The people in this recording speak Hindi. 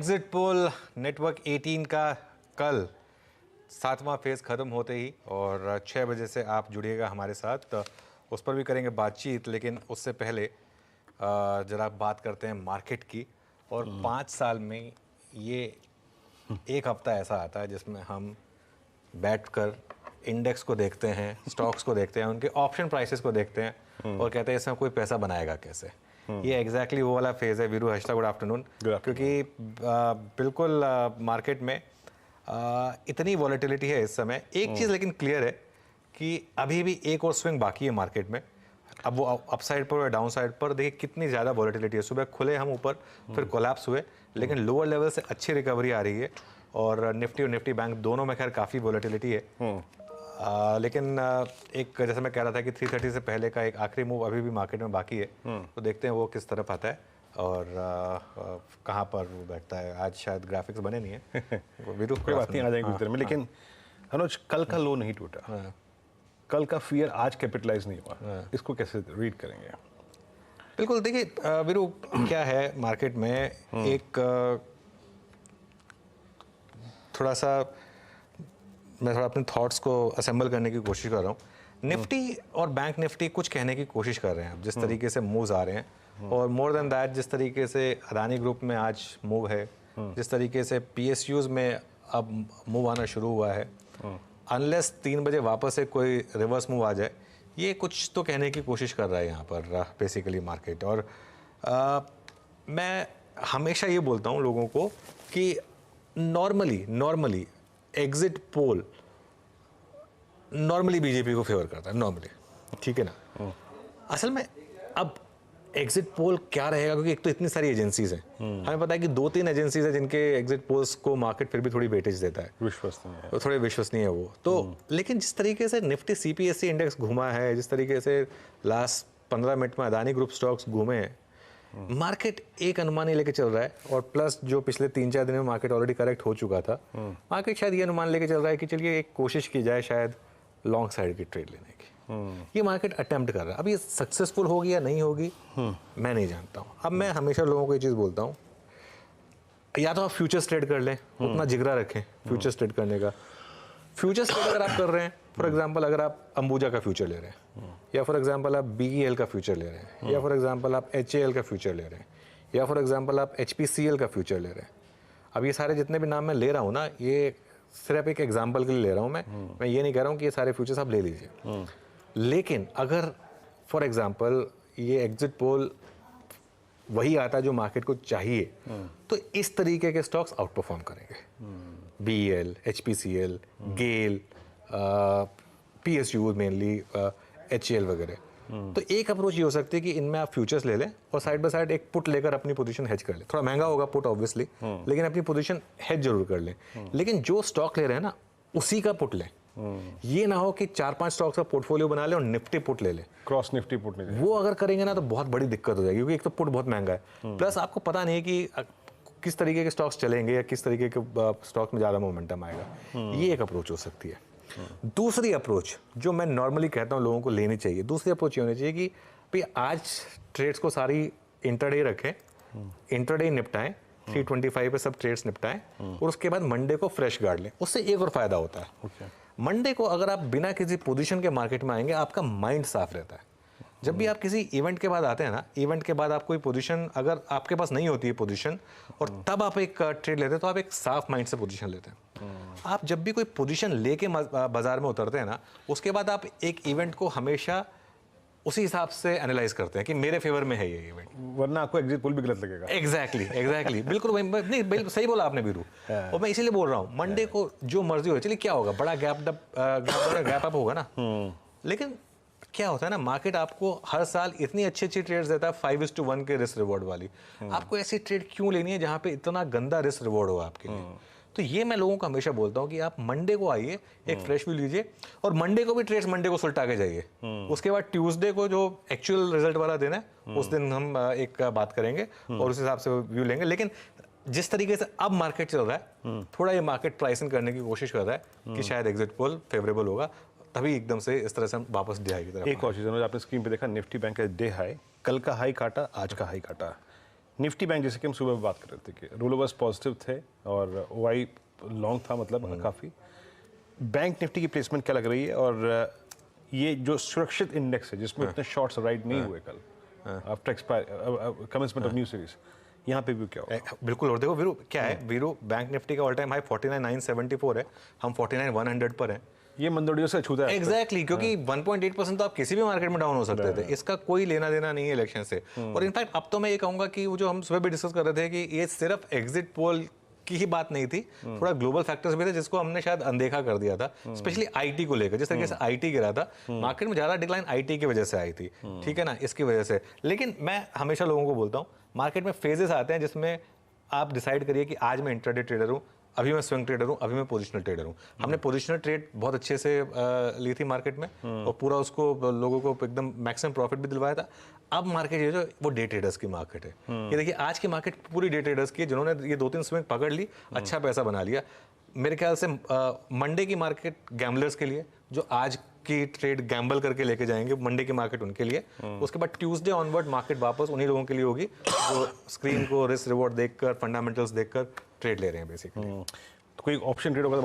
एग्जिट पोल नेटवर्क 18 का कल 7वां फेज़ ख़त्म होते ही और 6 बजे से आप जुड़िएगा हमारे साथ, तो उस पर भी करेंगे बातचीत। लेकिन उससे पहले ज़रा बात करते हैं मार्केट की। और 5 साल में ये एक हफ्ता ऐसा आता है जिसमें हम बैठकर इंडेक्स को देखते हैं, स्टॉक्स को देखते हैं, उनके ऑप्शन प्राइसेस को देखते हैं और कहते हैं इसमें कोई पैसा बनाएगा कैसे। ये एग्जैक्टली वो वाला फेज़ है। Veeru Harshita, good afternoon. क्योंकि बिल्कुल मार्केट में इतनी वॉलेटिलिटी है इस समय। एक चीज़ लेकिन क्लियर है कि अभी भी एक और स्विंग बाकी है मार्केट में। अब वो अपसाइड पर और डाउन साइड पर देखिए कितनी ज़्यादा वॉलेटिलिटी है। सुबह खुले हम ऊपर, फिर कोलैप्स हुए, लेकिन लोअर लेवल से अच्छी रिकवरी आ रही है। और निफ्टी और निफ्टी बैंक दोनों में खैर काफ़ी वॉलेटिलिटी है। लेकिन एक जैसे मैं कह रहा था कि 330 से पहले का एक आखिरी मूव अभी भी मार्केट में बाकी है। तो देखते हैं वो किस तरफ आता है और कहाँ पर वो बैठता है। आज शायद ग्राफिक्स बने नहीं है। वीरू कोई बात नहीं, आ जाएगी उधर में। लेकिन अनुज, कल का लो नहीं टूटा, कल का फियर आज कैपिटलाइज नहीं हुआ, इसको कैसे रीड करेंगे? बिल्कुल, देखिए वीरू क्या है मार्केट में एक थोड़ा सा मैं थोड़ा अपने थॉट्स को असेंबल करने की कोशिश कर रहा हूँ। निफ्टी और बैंक निफ्टी कुछ कहने की कोशिश कर रहे हैं जिस तरीके से मूव्स आ रहे हैं, और मोर देन दैट जिस तरीके से अदानी ग्रुप में आज मूव है, जिस तरीके से PSUs में अब मूव आना शुरू हुआ है, अनलेस 3 बजे वापस से कोई रिवर्स मूव आ जाए, ये कुछ तो कहने की कोशिश कर रहा है यहाँ पर बेसिकली मार्केट। और मैं हमेशा ये बोलता हूँ लोगों को कि normally exit poll normally BJP को फेवर करता है, नॉर्मली, ठीक है ना। असल में अब एग्जिट पोल क्या रहेगा, क्योंकि एक तो इतनी सारी एजेंसीज हैं, हमें पता है कि 2-3 एजेंसीज हैं जिनके एग्जिट पोल्स को मार्केट फिर भी थोड़ी वेटेज देता है, विश्वसनीय है, तो थोड़े विश्वसनीय है वो तो। लेकिन जिस तरीके से निफ्टी CPSE इंडेक्स घूमा है, जिस तरीके से लास्ट 15 मिनट में अदानी ग्रुप स्टॉक्स घूमे हैं, मार्केट एक अनुमान ही लेके चल रहा है। और प्लस जो पिछले 3-4 दिन में मार्केट ऑलरेडी करेक्ट हो चुका था, मार्केट शायद ये अनुमान लेके चल रहा है कि चलिए एक कोशिश की जाए शायद लॉन्ग साइड की ट्रेड लेने की। ये मार्केट अटेम्प्ट कर रहा है। अब ये सक्सेसफुल होगी या नहीं होगी मैं नहीं जानता हूँ। अब मैं हमेशा लोगों को ये चीज़ बोलता हूँ, या तो आप फ्यूचर्स ट्रेड कर लें, उतना जिगरा रखें फ्यूचर्स ट्रेड करने का। फ्यूचर्स ट्रेड अगर आप कर रहे हैं, फॉर एग्जांपल अगर आप अंबुजा का फ्यूचर ले रहे हैं, या फॉर एग्जांपल आप BEL का फ्यूचर ले रहे हैं, या फॉर एग्जांपल आप HAL का फ्यूचर ले रहे हैं, या फॉर एग्जांपल आप HPCL का फ्यूचर ले रहे हैं। अब ये सारे जितने भी नाम मैं ले रहा हूँ ना, ये सिर्फ एक एग्जांपल के लिए ले रहा हूँ। मैं ये नहीं कह रहा हूँ कि ये सारे फ्यूचर्स आप ले लीजिए। लेकिन अगर फॉर एग्जांपल ये एग्जिट पोल वही आता है जो मार्केट को चाहिए, तो इस तरीके के स्टॉक्स आउट परफॉर्म करेंगे। BEL, HPCL, GAIL, PSU mainly, HAL वगैरह। तो एक अप्रोच ये हो सकती है कि इनमें आप फ्यूचर्स ले लें और साइड बाय साइड एक पुट लेकर अपनी पोजीशन हेज कर लें। थोड़ा महंगा होगा पुट ऑब्वियसली, लेकिन अपनी पोजीशन हेज जरूर कर लें। लेकिन जो स्टॉक ले रहे हैं ना, उसी का पुट लें। ये ना हो कि 4-5 स्टॉक्स का पोर्टफोलियो बना लें और निफ्टी पुट ले लें, क्रॉस निफ्टी पुट नहीं। वो अगर करेंगे ना तो बहुत बड़ी दिक्कत हो जाएगी, क्योंकि एक तो पुट बहुत महंगा है, प्लस आपको पता नहीं कि किस तरीके के स्टॉक्स चलेंगे या किस तरीके के स्टॉक में ज़्यादा मोमेंटम आएगा। ये एक अप्रोच हो सकती है। दूसरी अप्रोच जो मैं नॉर्मली कहता हूँ लोगों को लेनी चाहिए, दूसरी अप्रोच ये होनी चाहिए कि भाई आज ट्रेड्स को सारी इंटरडे रखें, इंटरडे निपटाएं, 325 पे सब ट्रेड्स निपटाएं, और उसके बाद मंडे को फ्रेश गार्ड लें। उससे एक और फायदा होता है। मंडे को अगर आप बिना किसी पोजीशन के मार्केट में आएंगे, आपका माइंड साफ रहता है। जब भी आप किसी इवेंट के बाद आते हैं ना, इवेंट के बाद आप कोई पोजीशन अगर आपके पास नहीं होती है पोजीशन, और तब आप एक ट्रेड लेते हैं, तो आप एक साफ माइंड से पोजीशन लेते हैं। आप जब भी कोई पोजीशन लेके बाजार में उतरते हैं ना, उसके बाद आप एक इवेंट को हमेशा उसी हिसाब से एनालाइज करते हैं कि मेरे फेवर में है ये इवेंट, वरना आपको एग्जिट पोल भी गलत लगेगा। एग्जैक्टली बिल्कुल नहीं, सही बोला आपने वीरू। और मैं इसीलिए बोल रहा हूँ मंडे को जो मर्जी हो, चलिए क्या होगा, बड़ा गैप अप होगा ना। लेकिन क्या होता है ना, मार्केट आपको हर साल इतनी अच्छी ट्रेड्स देता है 5:1 के रिस्क रिवॉर्ड वाली। आपको ऐसी ट्रेड क्यों लेनी है जहां पे इतना गंदा रिस्क रिवॉर्ड हो आपके लिए? तो ये मैं लोगों को हमेशा बोलता हूँ कि आप मंडे को आइए, एक फ्रेश व्यू लीजिए, और मंडे को भी ट्रेड्स मंडे को सुलटा के जाइए। उसके बाद ट्यूसडे को जो एक्चुअल रिजल्ट वाला दिन है, उस दिन हम एक बात करेंगे और उस हिसाब से व्यू लेंगे। लेकिन जिस तरीके से अब मार्केट चल रहा है, थोड़ा ये मार्केट प्राइसिंग करने की कोशिश कर रहा है कि शायद एग्जिट पोल फेवरेबल होगा, तभी एकदम से इस तरह से हम वापस हाई की तरफ। एक और चीज़, आपने स्क्रीन पे देखा निफ्टी बैंक का डे हाई, कल का हाई काटा, आज का हाई काटा। निफ्टी बैंक जैसे कि हम सुबह बात कर रहे थे कि रोलओवर्स पॉजिटिव थे और ओआई लॉन्ग था, मतलब काफ़ी। बैंक निफ्टी की प्लेसमेंट क्या लग रही है, और ये जो सुरक्षित इंडेक्स है जिसमें इतने शॉर्ट्स राइड नहीं हुए कल after expire commencement of new series, यहाँ पे भी क्या होगा? बिल्कुल। और देखो वीरू क्या है, वीरू बैंक निफ्टी का ऑल टाइम हाई 49,974 है, हम 49,100 पर हैं। ये मंदोड़ियों से छूता है एग्जैक्टली क्योंकि 1.8% तो आप किसी भी मार्केट में डाउन हो सकते थे, इसका कोई लेना देना नहीं है इलेक्शन से। और इनफैक्ट अब तो मैं ये कहूंगा कि वो जो हम सुबह भी डिस्कस कर रहे थे कि ये सिर्फ एग्जिट पोल की ही बात नहीं थी, थोड़ा ग्लोबल फैक्टर्स भी थे जिसको हमने शायद अनदेखा कर दिया था, स्पेशली आईटी को लेकर। जिस तरीके से आईटी गिरा था मार्केट में, ज्यादा डिक्लाइन आईटी की वजह से आई थी, ठीक है ना, इसकी वजह से। लेकिन मैं हमेशा लोगों को बोलता हूँ मार्केट में फेजेस आते हैं जिसमें आप डिसाइड करिए कि आज मैं इंट्राडे ट्रेडर हूँ, अभी मैं स्विंग ट्रेडर हूँ, अभी मैं पोजिशनल ट्रेडर हूँ। हमने पोजिशनल ट्रेड बहुत अच्छे से ली थी मार्केट में और पूरा उसको लोगों को एकदम मैक्सिमम प्रॉफिट भी दिलवाया था। अब मार्केट ये जो वो डे ट्रेडर्स की मार्केट है, ये देखिए आज की मार्केट पूरी डे ट्रेडर्स की है, जिन्होंने ये 2-3 स्विंग पकड़ ली, अच्छा पैसा बना लिया। मेरे ख्याल से मंडे की मार्केट गैम्बलर्स के लिए, जो आज की ट्रेड गैम्बल करके लेके जाएंगे, मंडे की मार्केट उनके लिए। उसके बाद ट्यूसडे ऑनवर्ड मार्केट वापस उन्हीं लोगों के लिए होगी जो स्क्रीन को रिस्क रिवॉर्ड देखकर, फंडामेंटल्स देखकर ट्रेड ले रहे हैं बेसिकली। तो कोई ऑप्शन ट्रेड होगा